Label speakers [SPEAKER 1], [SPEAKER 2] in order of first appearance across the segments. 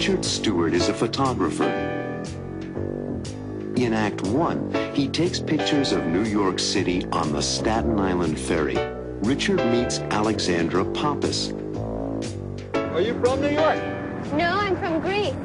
[SPEAKER 1] Richard Stewart is a photographer. In Act 1, he takes pictures of New York City on the Staten Island ferry. Richard meets Alexandra Pappas.
[SPEAKER 2] Are you from New York?
[SPEAKER 3] No, I'm from Greece.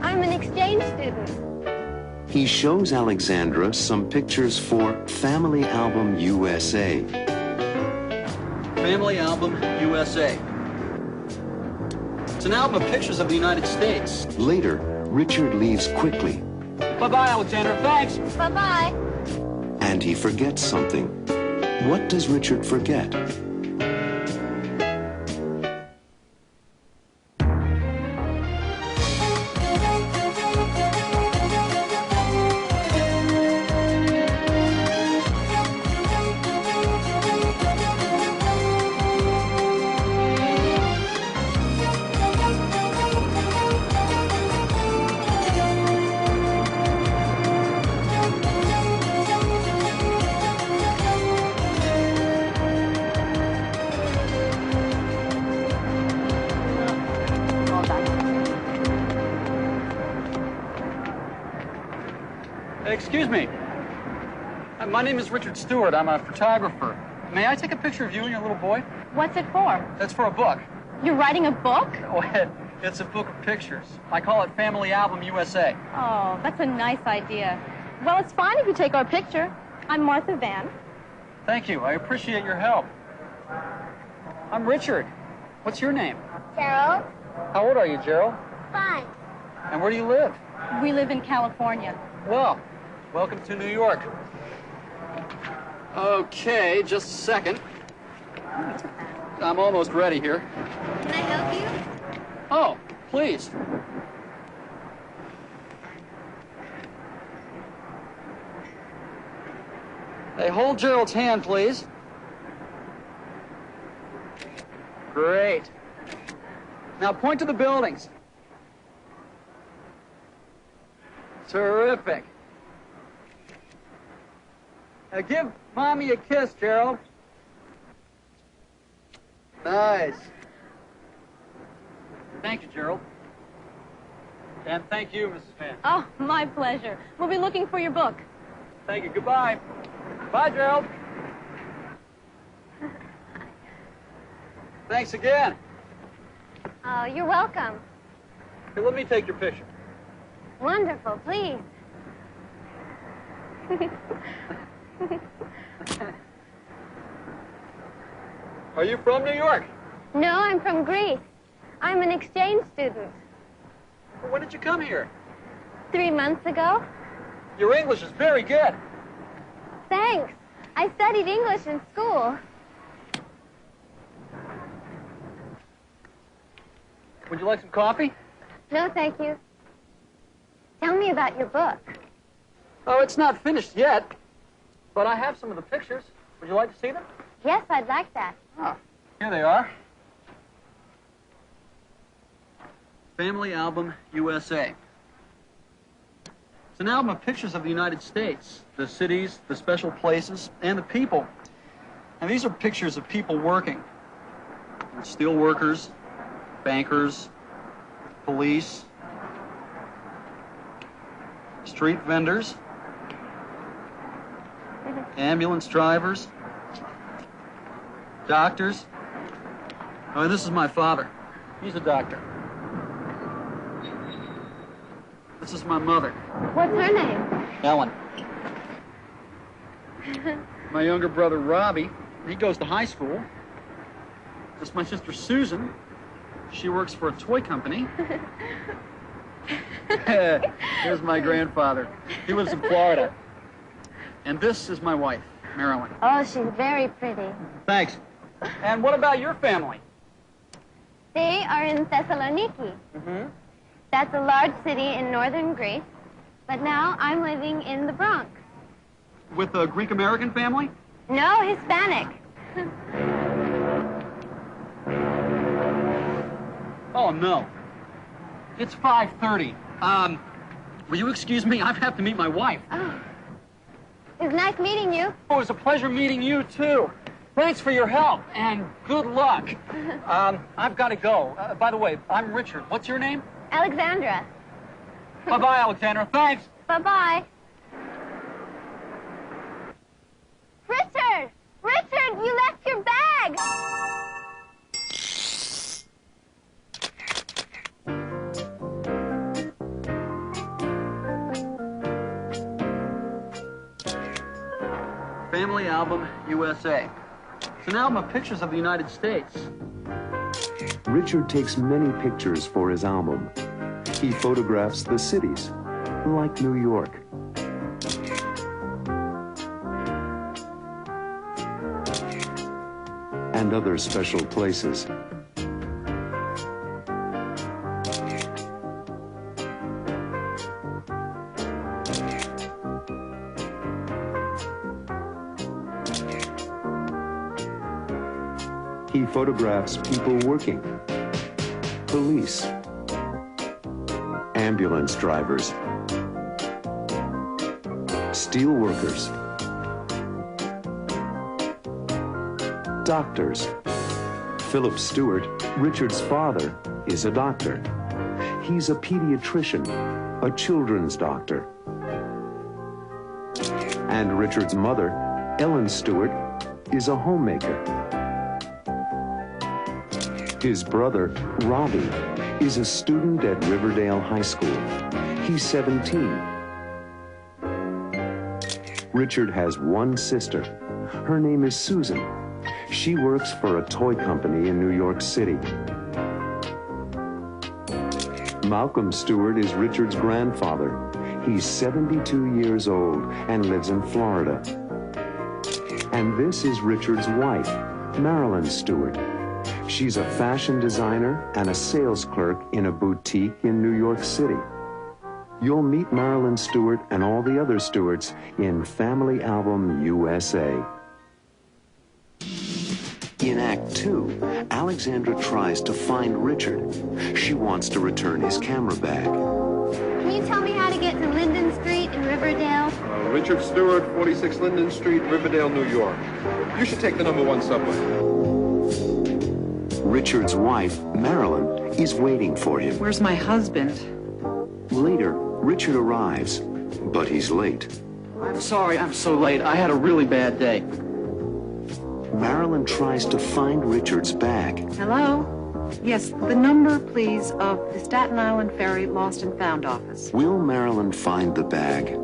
[SPEAKER 3] I'm an exchange student.
[SPEAKER 1] He shows Alexandra some pictures for Family Album USA.
[SPEAKER 2] Family Album USA. It's an album of pictures of the United States.
[SPEAKER 1] Later, Richard leaves quickly.
[SPEAKER 2] Bye-bye, Alexandra. Thanks.
[SPEAKER 3] Bye-bye.
[SPEAKER 1] And he forgets something. What does Richard forget?
[SPEAKER 2] Excuse me. My name is Richard Stewart. I'm a photographer. May I take a picture of you and your little boy?
[SPEAKER 3] What's it for?
[SPEAKER 2] That's for a book.
[SPEAKER 3] You're writing a book?
[SPEAKER 2] Oh, it's a book of pictures. I call it Family Album USA.
[SPEAKER 3] Oh, that's a nice idea. Well, it's fine if you take our picture. I'm Martha Van.
[SPEAKER 2] Thank you. I appreciate your help. I'm Richard. What's your name?
[SPEAKER 3] Gerald.
[SPEAKER 2] How old are you, Gerald?
[SPEAKER 3] 5.
[SPEAKER 2] And where do you live?
[SPEAKER 3] We live in California.
[SPEAKER 2] Well, welcome to New York. Okay, just a second. I'm almost ready here.
[SPEAKER 3] Can I help you?
[SPEAKER 2] Oh, please. Hey, hold Gerald's hand, please. Great. Now point to the buildings. Terrific. Now give Mommy a kiss, Gerald. Nice. Thank you, Gerald. And thank you, Mrs. Van.
[SPEAKER 3] Oh, my pleasure. We'll be looking for your book.
[SPEAKER 2] Thank you. Goodbye. Bye, Gerald. Thanks again.
[SPEAKER 3] Oh, you're welcome.
[SPEAKER 2] Here, let me take your picture.
[SPEAKER 3] Wonderful, please.
[SPEAKER 2] Are you from New York?
[SPEAKER 3] No, I'm from Greece. I'm an exchange student.
[SPEAKER 2] Well, when did you come here?
[SPEAKER 3] 3 months ago.
[SPEAKER 2] Your English is very good.
[SPEAKER 3] Thanks. I studied English in school.
[SPEAKER 2] Would you like some coffee?
[SPEAKER 3] No, thank you. Tell me about your book.
[SPEAKER 2] Oh, it's not finished yet, but I have some of the pictures. Would you like to see them?
[SPEAKER 3] Yes, I'd like that.
[SPEAKER 2] Ah, here they are. Family Album USA. It's an album of pictures of the United States, the cities, the special places, and the people. And these are pictures of people working. Steel workers, bankers, police, street vendors, ambulance drivers, doctors. Oh, and this is my father. He's a doctor. This is my mother.
[SPEAKER 3] What's her name?
[SPEAKER 2] Ellen. My younger brother, Robbie, he goes to high school. This is my sister, Susan. She works for a toy company. Here's my grandfather. He lives in Florida. And this is my wife, Marilyn.
[SPEAKER 3] Oh, she's very pretty.
[SPEAKER 2] Thanks. And what about your family?
[SPEAKER 3] They are in Thessaloniki.
[SPEAKER 2] Mm-hmm.
[SPEAKER 3] That's a large city in northern Greece. But now I'm living in the Bronx.
[SPEAKER 2] With a Greek-American family?
[SPEAKER 3] No, Hispanic.
[SPEAKER 2] Oh, no. It's 5:30. Will you excuse me? I have to meet my wife.
[SPEAKER 3] Oh. It's nice meeting you.
[SPEAKER 2] Oh, it was a pleasure meeting you, too. Thanks for your help, and good luck. I've got to go. By the way, I'm Richard. What's your name?
[SPEAKER 3] Alexandra.
[SPEAKER 2] Bye-bye, Alexandra. Thanks.
[SPEAKER 3] Bye-bye. Richard! Richard, you left your bag!
[SPEAKER 2] Family Album, USA. It's an album of pictures of the United States.
[SPEAKER 1] Richard takes many pictures for his album. He photographs the cities, like New York. And other special places. He photographs people working, police, ambulance drivers, steel workers, doctors. Philip Stewart, Richard's father, is a doctor. He's a pediatrician, a children's doctor. And Richard's mother, Ellen Stewart, is a homemaker. His brother, Robbie, is a student at Riverdale High School. He's 17. Richard has one sister. Her name is Susan. She works for a toy company in New York City. Malcolm Stewart is Richard's grandfather. He's 72 years old and lives in Florida. And this is Richard's wife, Marilyn Stewart. She's a fashion designer and a sales clerk in a boutique in New York City. You'll meet Marilyn Stewart and all the other Stewarts in Family Album USA. In Act 2, Alexandra tries to find Richard. She wants to return his camera bag.
[SPEAKER 3] Can you tell me how to get to Linden Street in Riverdale?
[SPEAKER 4] Richard Stewart, 46 Linden Street, Riverdale, New York. You should take the #1 subway.
[SPEAKER 1] Richard's wife, Marilyn, is waiting for him.
[SPEAKER 5] Where's my husband?
[SPEAKER 1] Later, Richard arrives, but he's late.
[SPEAKER 2] I'm sorry I'm so late. I had a really bad day.
[SPEAKER 1] Marilyn tries to find Richard's bag.
[SPEAKER 5] Hello? Yes, the number, please, of the Staten Island Ferry Lost and Found office.
[SPEAKER 1] Will Marilyn find the bag?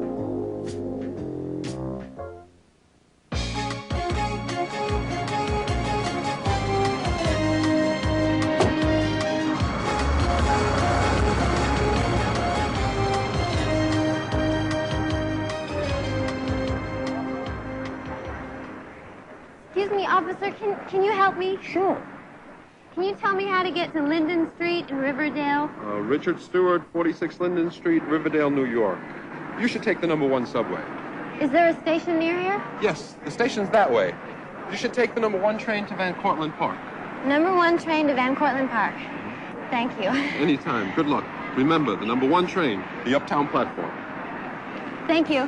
[SPEAKER 3] Excuse me, officer, can you help me?
[SPEAKER 4] Sure.
[SPEAKER 3] Can you tell me how to get to Linden Street in Riverdale?
[SPEAKER 4] Richard Stewart, 46 Linden Street, Riverdale, New York. You should take the #1 subway.
[SPEAKER 3] Is there a station near here?
[SPEAKER 4] Yes, the station's that way. You should take the #1 train to Van Cortlandt Park.
[SPEAKER 3] #1 train to Van Cortlandt Park. Thank you.
[SPEAKER 4] Anytime. Good luck. Remember, the #1 train, the uptown platform.
[SPEAKER 3] Thank you.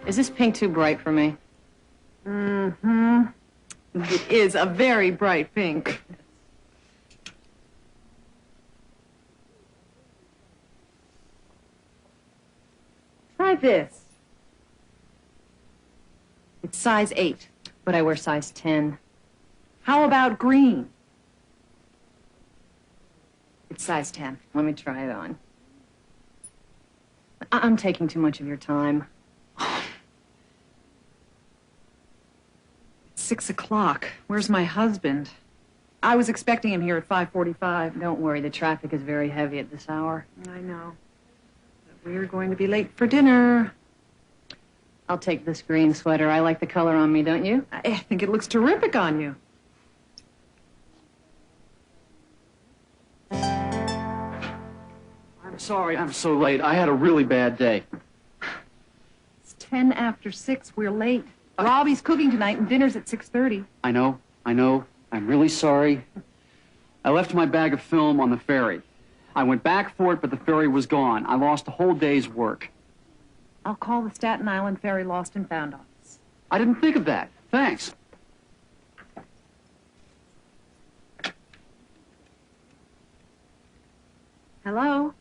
[SPEAKER 5] Is this pink too bright for me? Mm-hmm. It is a very bright pink. Try this. It's size 8, but I wear size 10. How about green? It's size 10. Let me try it on. I'm taking too much of your time. 6 o'clock. Where's my husband? I was expecting him here at 5:45. Don't worry, the traffic is very heavy at this hour. I know. But we're going to be late for dinner. I'll take this green sweater. I like the color on me, don't you? I think it looks terrific on you.
[SPEAKER 2] I'm sorry I'm so late. I had a really bad day.
[SPEAKER 5] It's 10 after 6. We're late. Robbie's cooking tonight and dinner's at 6:30.
[SPEAKER 2] I know. I'm really sorry. I left my bag of film on the ferry. I went back for it, but the ferry was gone. I lost a whole day's work.
[SPEAKER 5] I'll call the Staten Island Ferry Lost and Found office.
[SPEAKER 2] I didn't think of that. Thanks.
[SPEAKER 5] Hello?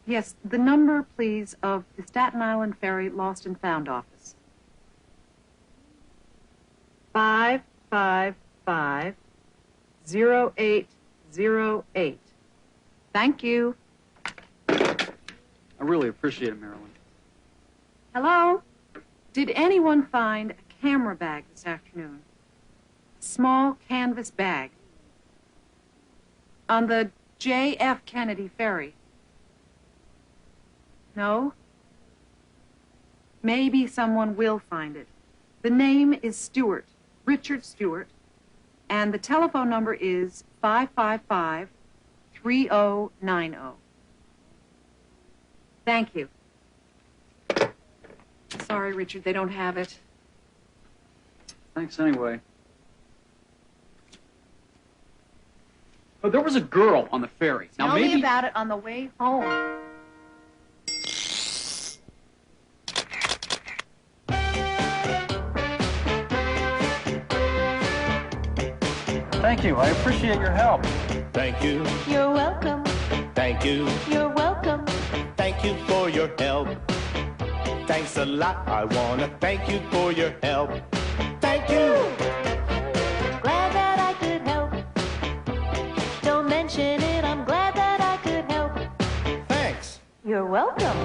[SPEAKER 5] Yes, the number, please, of the Staten Island Ferry Lost and Found office. 555-0808. Thank you.
[SPEAKER 2] I really appreciate it, Marilyn.
[SPEAKER 5] Hello? Did anyone find a camera bag this afternoon? A small canvas bag. On the J.F. Kennedy Ferry. No? Maybe someone will find it. The name is Stewart, Richard Stewart, and the telephone number is 555-3090. Thank you. Sorry, Richard, they don't have it.
[SPEAKER 2] Thanks anyway. Oh, there was a girl on the ferry. Now
[SPEAKER 5] Tell
[SPEAKER 2] maybe
[SPEAKER 5] me about it on the way home.
[SPEAKER 2] Thank you. I appreciate your help.
[SPEAKER 6] Thank you,
[SPEAKER 3] You're welcome.
[SPEAKER 6] thank you,
[SPEAKER 3] You're welcome.
[SPEAKER 6] thank you for your help. Thanks a lot, I wanna thank you for your help. Thank you.
[SPEAKER 3] Glad that I could help. Don't mention it, I'm glad that I could help.
[SPEAKER 6] Thanks.
[SPEAKER 3] You're welcome.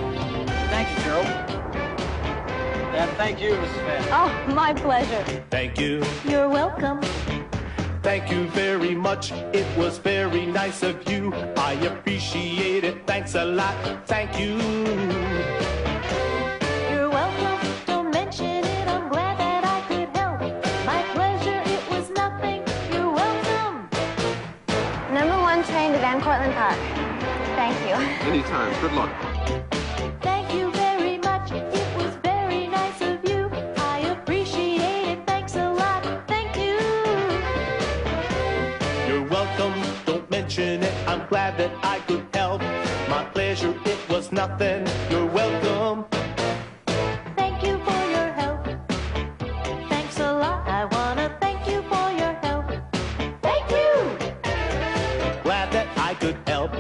[SPEAKER 2] Thank you, Gerald. And thank you, Mrs. Van.
[SPEAKER 3] Oh, my pleasure.
[SPEAKER 6] Thank you,
[SPEAKER 3] You're welcome.
[SPEAKER 6] thank you very much. It was very nice of you. I appreciate it. Thanks a lot. Thank you.
[SPEAKER 3] You're welcome. Don't mention it, I'm glad that I could help. My pleasure, it was nothing. You're welcome. Number 1 train to Van Cortlandt Park. Thank you.
[SPEAKER 4] Anytime. Good luck.
[SPEAKER 3] Thank you very much. It was very nice of you. I appreciate it. Thanks a lot. Thank you.
[SPEAKER 6] You're welcome. Don't mention it. I'm glad that I could help. My pleasure, it was nothing. You're welcome.
[SPEAKER 3] Thank you for your help. Thanks a lot. I wanna thank you for your help. Thank you.
[SPEAKER 6] Glad that I could help.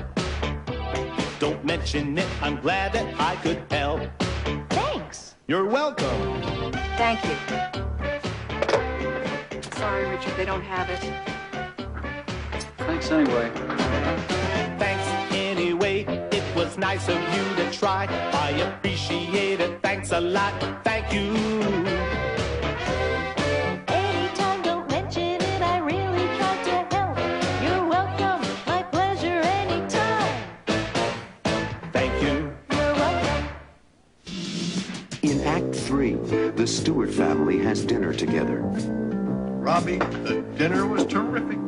[SPEAKER 6] Don't mention it. I'm glad that I could help.
[SPEAKER 3] Thanks.
[SPEAKER 6] You're welcome.
[SPEAKER 5] Thank you. Sorry, Richard, they don't have it.
[SPEAKER 2] Thanks anyway.
[SPEAKER 6] Thanks anyway. It was nice of you to try. I appreciate it. Thanks a lot. Thank you.
[SPEAKER 3] Anytime, don't mention it. I really tried to help. You're welcome. My pleasure anytime.
[SPEAKER 6] Thank you.
[SPEAKER 3] You're welcome.
[SPEAKER 1] In Act 3, the Stewart family has dinner together.
[SPEAKER 4] Robbie, the dinner was terrific.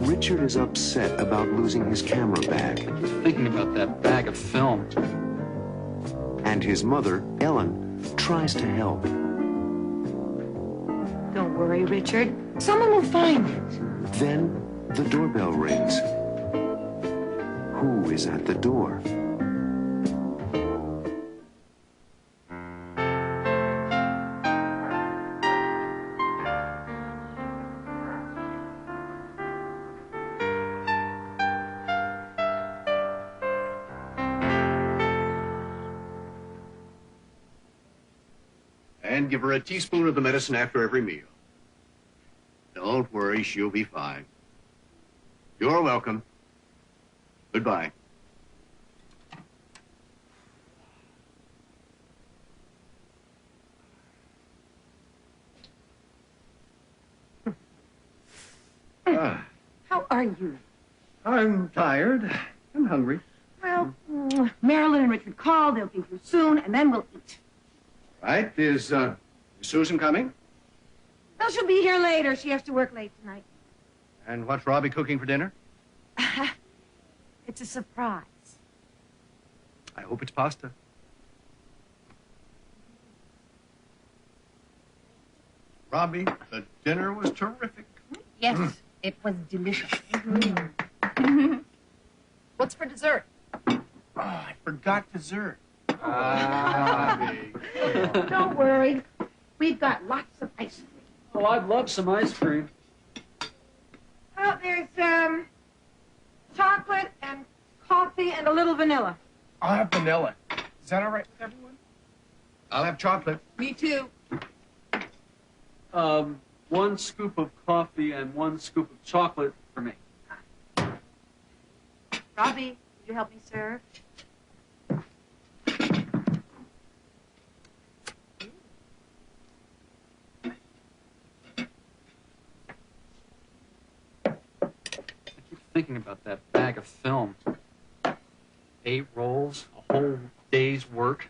[SPEAKER 1] Richard is upset about losing his camera bag,
[SPEAKER 2] Thinking about that bag of film.
[SPEAKER 1] and his mother, Ellen, tries to help.
[SPEAKER 5] Don't worry, Richard. Someone will find it.
[SPEAKER 1] Then the doorbell rings. Who is at the door?
[SPEAKER 7] And give her a teaspoon of the medicine after every meal. Don't worry, she'll be fine. You're welcome. Goodbye.
[SPEAKER 5] How are you?
[SPEAKER 7] I'm tired. I'm hungry.
[SPEAKER 5] Well, Marilyn and Richard called. They'll be here soon, and then we'll eat.
[SPEAKER 7] Right? Is Susan coming?
[SPEAKER 5] Well, she'll be here later. She has to work late tonight.
[SPEAKER 7] And what's Robbie cooking for dinner?
[SPEAKER 5] It's a surprise.
[SPEAKER 7] I hope it's pasta. Robbie, the dinner was terrific.
[SPEAKER 5] Yes, It was delicious. What's for dessert?
[SPEAKER 8] Oh, I forgot dessert.
[SPEAKER 9] Don't worry. We've got lots of ice cream.
[SPEAKER 2] Oh, I'd love some ice cream.
[SPEAKER 9] Oh, there's chocolate and coffee and a little vanilla.
[SPEAKER 8] I'll have vanilla. Is that all right with everyone?
[SPEAKER 7] I'll have chocolate.
[SPEAKER 5] Me too.
[SPEAKER 2] 1 scoop of coffee and 1 scoop of chocolate for me.
[SPEAKER 5] Robbie, would you help me serve?
[SPEAKER 2] Thinking about that bag of film. 8 rolls, a whole day's work,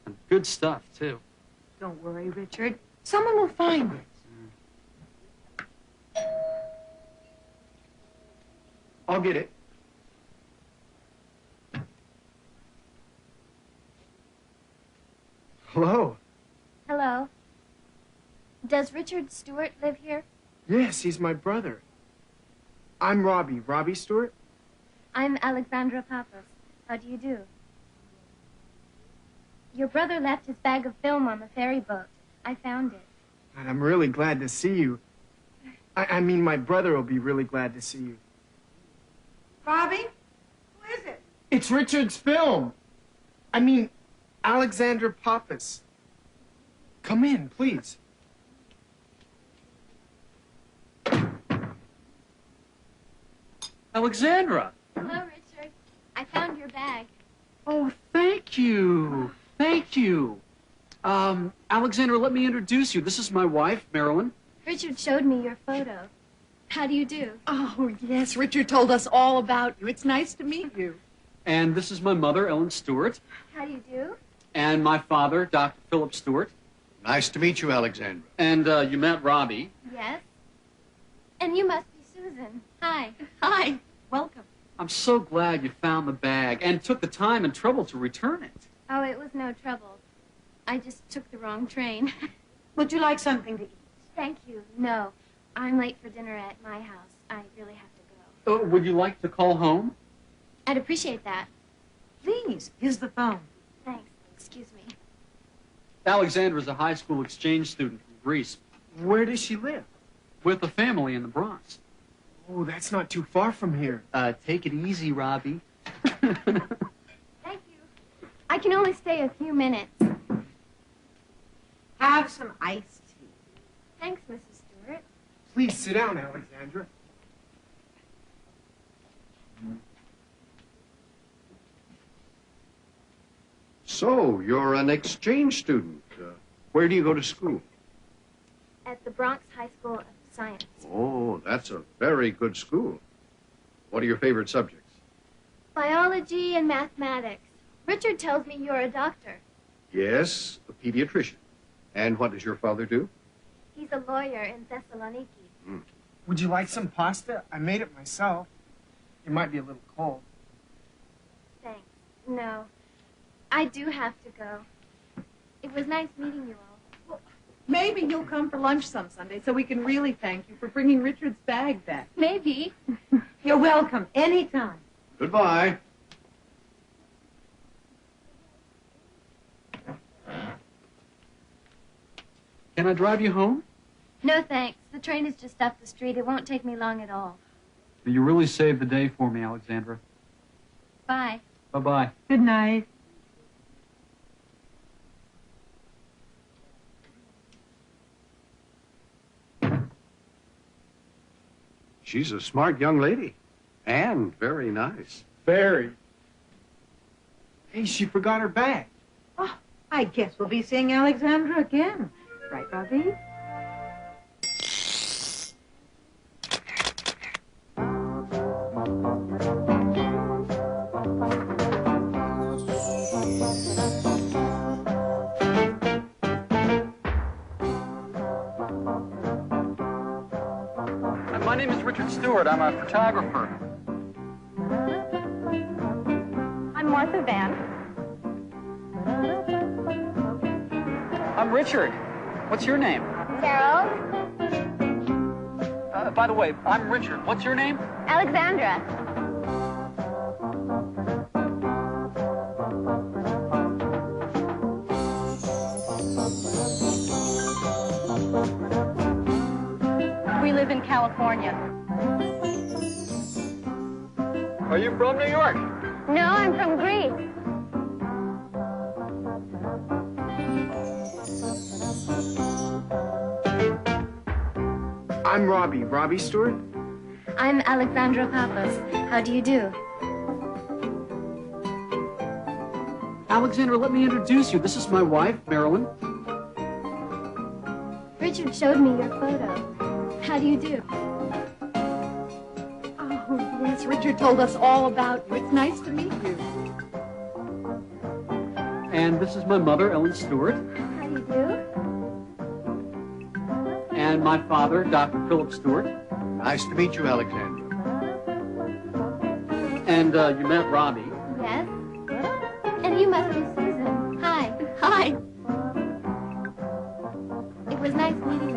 [SPEAKER 2] and good stuff, too.
[SPEAKER 5] Don't worry, Richard. Someone will find it.
[SPEAKER 8] I'll get it. Hello.
[SPEAKER 3] Hello. Does Richard Stewart live here?
[SPEAKER 8] Yes, he's my brother. I'm Robbie. Robbie Stewart?
[SPEAKER 3] I'm Alexandra Pappas. How do you do? Your brother left his bag of film on the ferry boat. I found it.
[SPEAKER 8] And I'm really glad to see you. I mean, my brother will be really glad to see you.
[SPEAKER 9] Robbie? Who is it?
[SPEAKER 8] It's Richard's film. I mean, Alexandra Pappas. Come in, please.
[SPEAKER 2] Alexandra!
[SPEAKER 3] Hello, Richard. I found your bag.
[SPEAKER 2] Oh, thank you. Thank you. Alexandra, let me introduce you. This is my wife, Marilyn.
[SPEAKER 3] Richard showed me your photo. How do you do?
[SPEAKER 5] Oh, yes. Richard told us all about you. It's nice to meet you.
[SPEAKER 2] And this is my mother, Ellen Stewart.
[SPEAKER 3] How do you do?
[SPEAKER 2] And my father, Dr. Philip Stewart.
[SPEAKER 7] Nice to meet you, Alexandra.
[SPEAKER 2] And you met Robbie.
[SPEAKER 3] Yes. And you must be Susan. Hi.
[SPEAKER 5] Hi. Welcome.
[SPEAKER 2] I'm so glad you found the bag and took the time and trouble to return it.
[SPEAKER 3] Oh, it was no trouble. I just took the wrong train.
[SPEAKER 9] Would you like something to eat?
[SPEAKER 3] Thank you. No. I'm late for dinner at my house. I really have to go.
[SPEAKER 2] Would you like to call home?
[SPEAKER 3] I'd appreciate that.
[SPEAKER 9] Please, here's the phone.
[SPEAKER 3] Thanks. Excuse me.
[SPEAKER 2] Alexandra's a high school exchange student from Greece
[SPEAKER 8] Where does she live?
[SPEAKER 2] with a family in the Bronx.
[SPEAKER 8] Oh, that's not too far from here.
[SPEAKER 2] Take it easy, Robbie.
[SPEAKER 3] Thank you. I can only stay a few minutes.
[SPEAKER 9] Have some iced tea.
[SPEAKER 3] Thanks, Mrs. Stewart.
[SPEAKER 8] Please sit down, Alexandra.
[SPEAKER 7] So, you're an exchange student. Where do you go to school?
[SPEAKER 3] At the Bronx High School of Science.
[SPEAKER 7] Oh, that's a very good school. What are your favorite subjects?
[SPEAKER 3] Biology and mathematics. Richard tells me you're a doctor.
[SPEAKER 7] Yes, a pediatrician. And what does your father do?
[SPEAKER 3] He's a lawyer in Thessaloniki.
[SPEAKER 8] Would you like some pasta? I made it myself. It might be a little cold.
[SPEAKER 3] Thanks. No. I do have to go. It was nice meeting you all.
[SPEAKER 5] Maybe you'll come for lunch some Sunday so we can really thank you for bringing Richard's bag back.
[SPEAKER 3] Maybe.
[SPEAKER 9] You're welcome anytime.
[SPEAKER 7] Goodbye.
[SPEAKER 2] Can I drive you home?
[SPEAKER 3] No, thanks. The train is just up the street. It won't take me long at all.
[SPEAKER 2] You really saved the day for me, Alexandra.
[SPEAKER 3] Bye.
[SPEAKER 2] Bye-bye.
[SPEAKER 9] Good night.
[SPEAKER 7] She's a smart young lady. And very nice.
[SPEAKER 8] Very. Hey, she forgot her bag.
[SPEAKER 9] Oh, I guess we'll be seeing Alexandra again. Right, Robbie?
[SPEAKER 2] My name is Richard Stewart. I'm a photographer.
[SPEAKER 3] I'm Martha Van.
[SPEAKER 2] I'm Richard. What's your name?
[SPEAKER 3] Carol.
[SPEAKER 2] By the way, I'm Richard. What's your name?
[SPEAKER 3] Alexandra.
[SPEAKER 5] We live in California.
[SPEAKER 2] Are you from New York?
[SPEAKER 3] No, I'm from Greece.
[SPEAKER 8] I'm Robbie Stewart.
[SPEAKER 3] I'm Alexandra Pappas. How do you do?
[SPEAKER 2] Alexandra, let me introduce you. This is my wife, Marilyn.
[SPEAKER 3] Richard showed me your photo. How do you do?
[SPEAKER 5] Oh, yes, Richard told us all about you. It's nice to meet you.
[SPEAKER 2] And this is my mother, Ellen Stewart.
[SPEAKER 3] How do you do?
[SPEAKER 2] And my father, Dr. Philip Stewart.
[SPEAKER 7] Nice to meet you, Alexandra.
[SPEAKER 2] And you met Robbie.
[SPEAKER 3] Yes. And you must be Susan. Hi.
[SPEAKER 5] Hi.
[SPEAKER 3] It was nice meeting